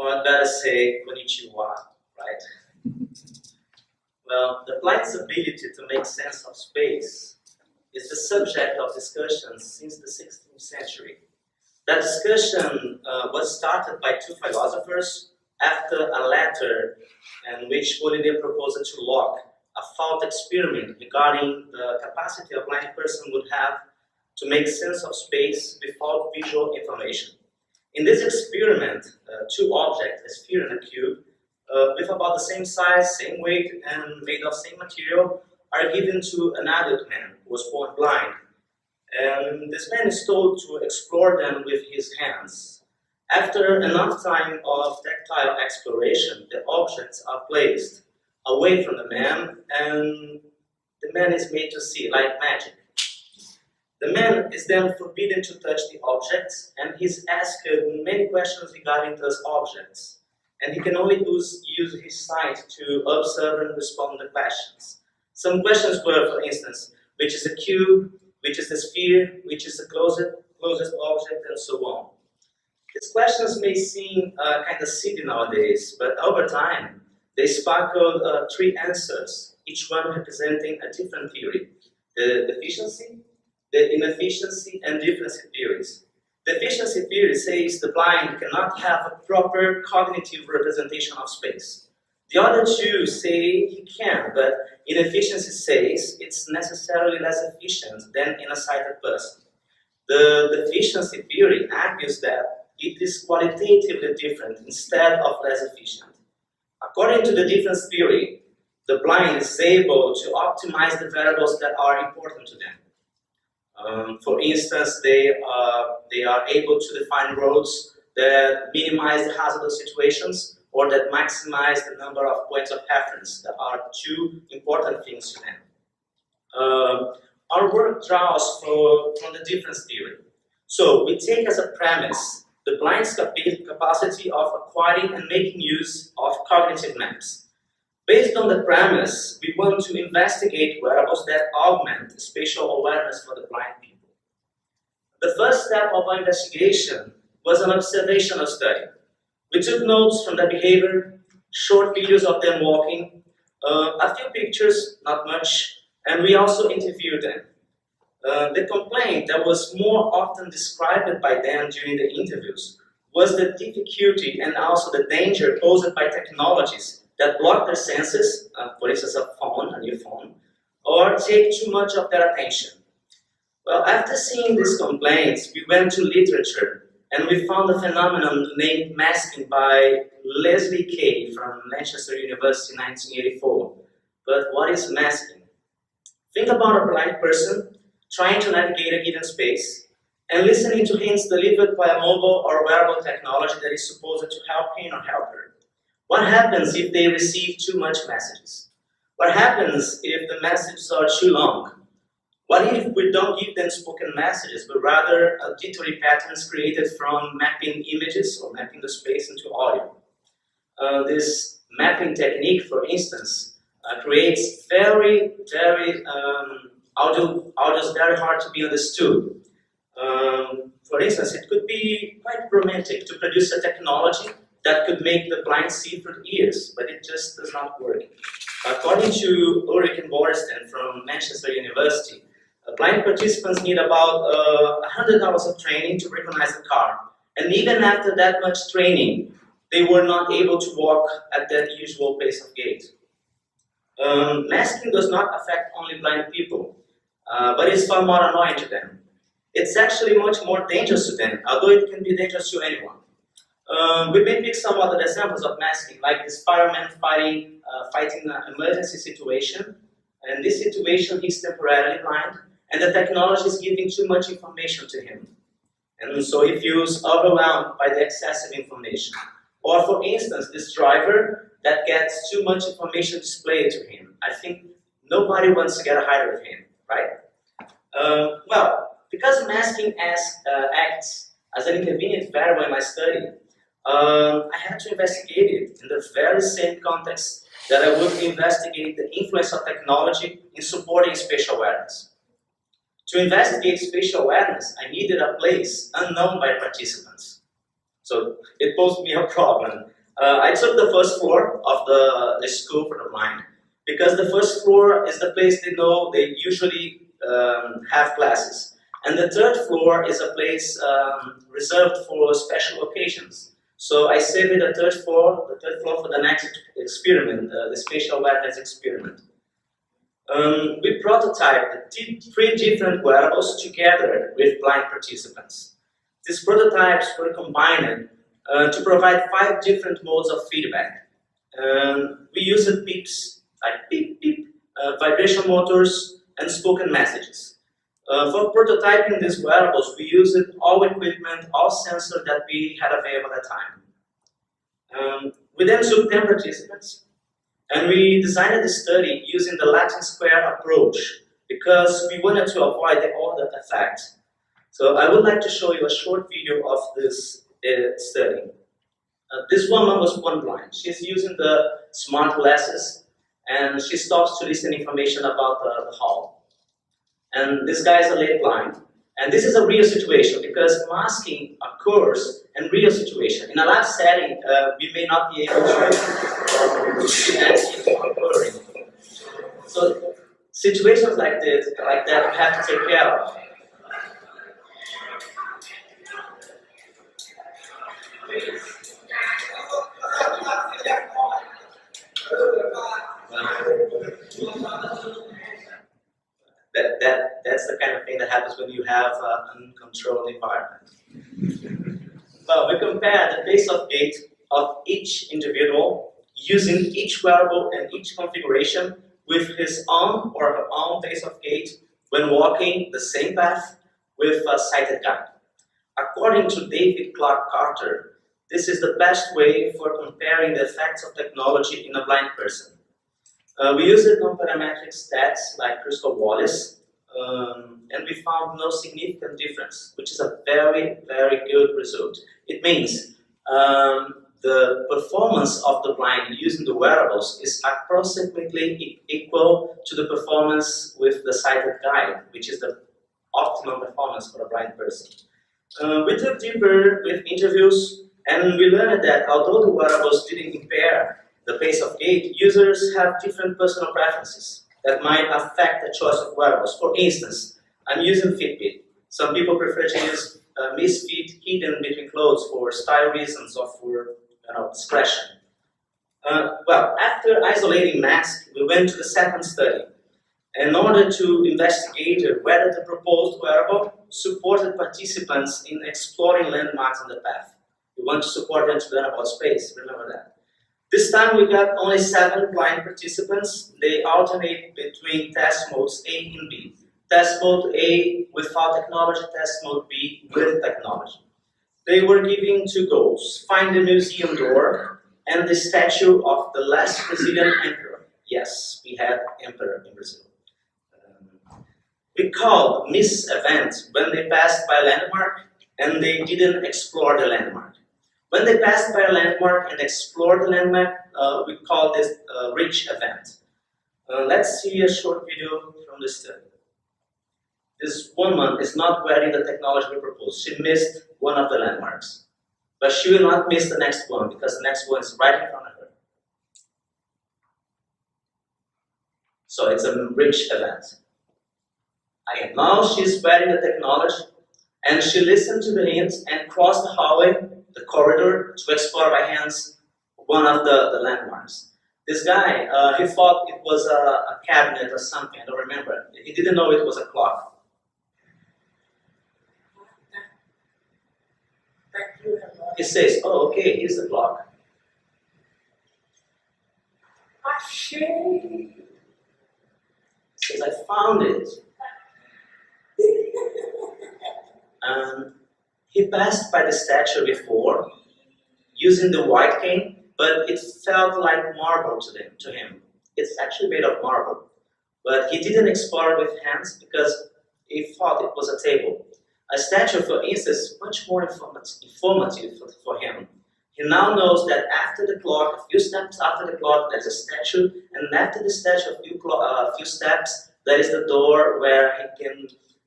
or better say, konnichiwa, right? Well, the blind's ability to make sense of space is the subject of discussion since the 16th century. That discussion was started by two philosophers after a letter in which Galileo proposed to Locke a thought experiment regarding the capacity a blind person would have to make sense of space without visual information. In this experiment, two objects, a sphere and a cube, with about the same size, same weight, and made of same material, are given to an adult man who was born blind. And this man is told to explore them with his hands. After enough time of tactile exploration, the objects are placed away from the man, and the man is made to see like magic. The man is then forbidden to touch the objects, and he's asked many questions regarding those objects. And he can only use his sight to observe and respond to questions. Some questions were, for instance, which is a cube, which is the sphere, which is the closest object, and so on. These questions may seem kind of silly nowadays, but over time, they sparkled three answers, each one representing a different theory: the deficiency, the inefficiency, and difference theories. The efficiency theory says the blind cannot have a proper cognitive representation of space. The other two say he can, but inefficiency says it's necessarily less efficient than in a sighted person. The deficiency theory argues that it is qualitatively different instead of less efficient. According to the difference theory, the blind is able to optimize the variables that are important to them. For instance, they are able to define roads that minimize the hazardous situations or that maximize the number of points of reference that are two important things to them. Our work draws from the difference theory. So we take as a premise the blind's capacity of acquiring and making use of cognitive maps. Based on the premise, we want to investigate wearables that augment spatial awareness for the blind people. The first step of our investigation was an observational study. We took notes from their behavior, short videos of them walking, a few pictures, not much, and we also interviewed them. The complaint that was more often described by them during the interviews was the difficulty and also the danger posed by technologies that block their senses, for instance a new phone, or take too much of their attention. Well, after seeing these complaints, we went to literature and we found a phenomenon named masking by Leslie Kay from Manchester University in 1984. But what is masking? Think about a blind person trying to navigate a given space and listening to hints delivered by a mobile or wearable technology that is supposed to help him or help her. What happens if they receive too much messages? What happens if the messages are too long? What if we don't give them spoken messages, but rather auditory patterns created from mapping images or mapping the space into audio? This mapping technique, for instance, creates very audio is very hard to be understood. For instance, it could be quite romantic to produce a technology that could make the blind see through ears, but it just does not work. According to Ulrich and Borsten from Manchester University, blind participants need about 100 hours of training to recognize a car. And even after that much training, they were not able to walk at their usual pace of gait. Masking does not affect only blind people, but it's far more annoying to them. It's actually much more dangerous to them, although it can be dangerous to anyone. We may pick some other examples of masking, like this fireman fighting an emergency situation. And in this situation, he's temporarily blind, and the technology is giving too much information to him. And so he feels overwhelmed by the excessive information. Or for instance, this driver that gets too much information displayed to him. I think nobody wants to get a higher of him, right? Well, because masking acts as an intervenient variable in my study, I had to investigate it in the very same context that I would investigate the influence of technology in supporting spatial awareness. To investigate spatial awareness, I needed a place unknown by participants. So it posed me a problem. I took the first floor of the school for the blind because the first floor is the place they know they usually have classes. And the third floor is a place reserved for special occasions. So I saved the third floor for the next experiment, the spatial awareness experiment. We prototyped three different wearables together with blind participants. These prototypes were combined to provide 5 different modes of feedback. We used beeps, like beep, beep, vibration motors, and spoken messages. For prototyping these wearables, we used all equipment, all sensors that we had available at the time. We then took 10 participants, and we designed the study using the Latin square approach because we wanted to avoid the order effect. So I would like to show you a short video of this study. This woman was born blind. She's using the smart glasses, and she stops to listen information about the hall. And this guy is a late blind. And this is a real situation because masking occurs in real situation. In a lab setting, we may not be able to see that occurring. So situations like this, like that, we have to take care of. That's the kind of thing that happens when you have an uncontrolled environment. Well, we compare the pace of gait of each individual using each wearable and each configuration with his own or her own pace of gait when walking the same path with a sighted guide. According to David Clark Carter, this is the best way for comparing the effects of technology in a blind person. We used parametric stats like Crystal Wallace, and we found no significant difference, which is a very, very good result. It means the performance of the blind using the wearables is approximately equal to the performance with the sighted guide, which is the optimum performance for a blind person. We took deeper with interviews, and we learned that although the wearables didn't impair the pace of gait, users have different personal preferences that might affect the choice of wearables. For instance, I'm using Fitbit. Some people prefer to use misfit hidden between clothes for style reasons or for discretion. Well, after isolating masks, we went to the second study in order to investigate whether the proposed wearable supported participants in exploring landmarks on the path. We want to support them to learn about space, remember that. This time we got only 7 blind participants. They alternate between test modes A and B. Test mode A without technology, test mode B with technology. They were given 2 goals: find the museum door and the statue of the last Brazilian emperor. Yes, we had emperor in Brazil. We called miss events when they passed by a landmark and they didn't explore the landmark. When they passed by a landmark and explored the landmark, we call this a rich event. Let's see a short video from the study. This woman is not wearing the technology we proposed. She missed one of the landmarks. But she will not miss the next one because the next one is right in front of her. So it's a rich event. Again, now she's wearing the technology and she listened to the hints and crossed the hallway, the corridor, to explore by hands one of the landmarks. This guy, he thought it was a cabinet or something, I don't remember. He didn't know it was a clock. He says, oh, okay, here's the clock. He says, I found it. He passed by the statue before, using the white cane, but it felt like marble to him. It's actually made of marble. But he didn't explore with hands because he thought it was a table. A statue, for instance, is much more informative for him. He now knows that after the clock, a few steps after the clock, there's a statue, and after the statue, a few steps, there is the door where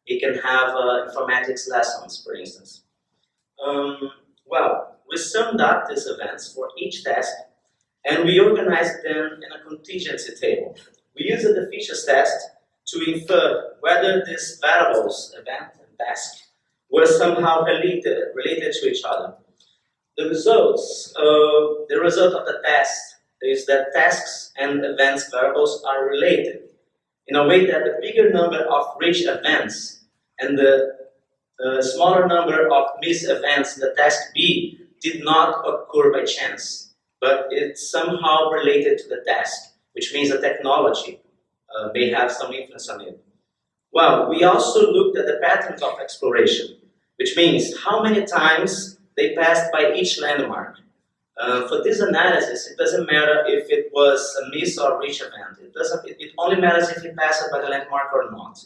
he can have informatics lessons, for instance. Well, we summed up these events for each each task, and we organized them in a contingency table. We used the features test to infer whether these variables, event and task, were somehow related to each other. The result of the test is that tasks and events variables are related in a way that the bigger number of rich events and the smaller number of missed events in the task B did not occur by chance, but it's somehow related to the task, which means the technology may have some influence on it. Well, we also looked at the patterns of exploration, which means how many times they passed by each landmark. For this analysis, it doesn't matter if it was a miss or reach event. It only matters if it passed by the landmark or not.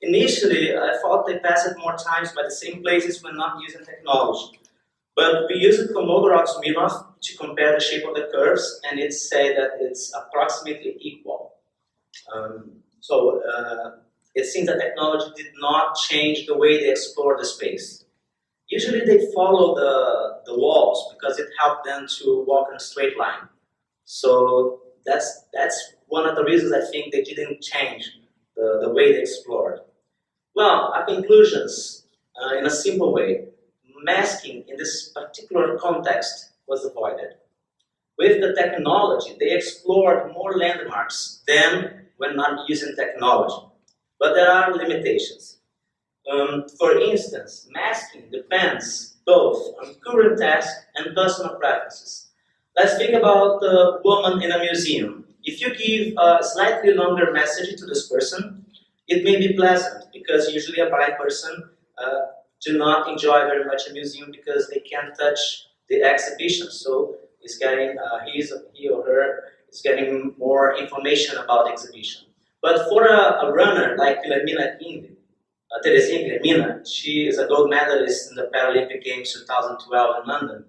Initially, I thought they passed more times by the same places when not using technology. But we used Kolmogorov's-Smirnov to compare the shape of the curves, and it said that it's approximately equal. It seems that technology did not change the way they explore the space. Usually they follow the walls because it helped them to walk in a straight line. So that's one of the reasons I think they didn't change the way they explored. Well, our conclusions, in a simple way, masking in this particular context was avoided. With the technology, they explored more landmarks than when not using technology. But there are limitations. For instance, masking depends both on current tasks and personal preferences. Let's think about the woman in a museum. If you give a slightly longer message to this person, it may be pleasant because usually a blind person do not enjoy very much a museum because they can't touch the exhibition. So it's getting he or her is getting more information about the exhibition. But for a runner like Terezinha Guilhermina, she is a gold medalist in the Paralympic Games 2012 in London.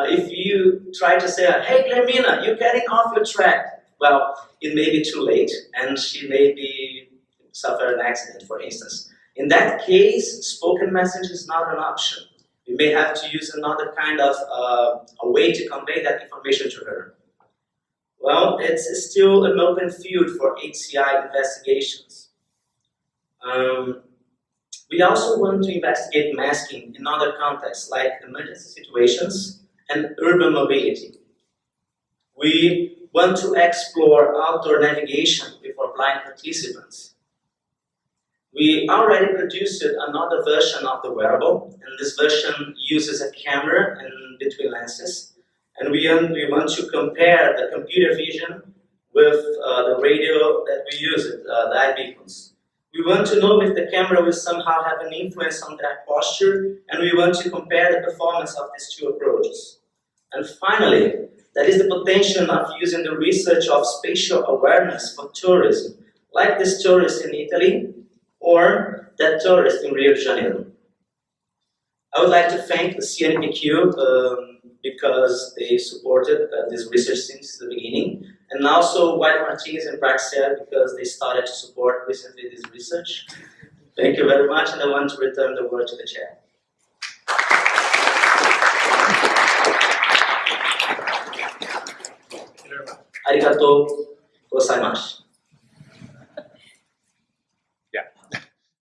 If you try to say, hey Guilhermina, you're getting off your track, well, it may be too late and she may be suffer an accident, for instance. In that case, spoken message is not an option. You may have to use another kind of a way to convey that information to her. Well, it's still an open field for HCI investigations. We also want to investigate masking in other contexts, like emergency situations and urban mobility. We want to explore outdoor navigation with our blind participants. We already produced another version of the wearable, and this version uses a camera in between lenses. And we want to compare the computer vision with the radio that we use, the iBeacons. We want to know if the camera will somehow have an influence on their posture, and we want to compare the performance of these two approaches. And finally, that is the potential of using the research of spatial awareness for tourism, like this tourist in Italy, or that tourist in Rio de Janeiro. I would like to thank the CNPq because they supported this research since the beginning, and also White Martins and Praxair because they started to support recently this research. Thank you very much, and I want to return the word to the chair. Arigatou gozaimasu.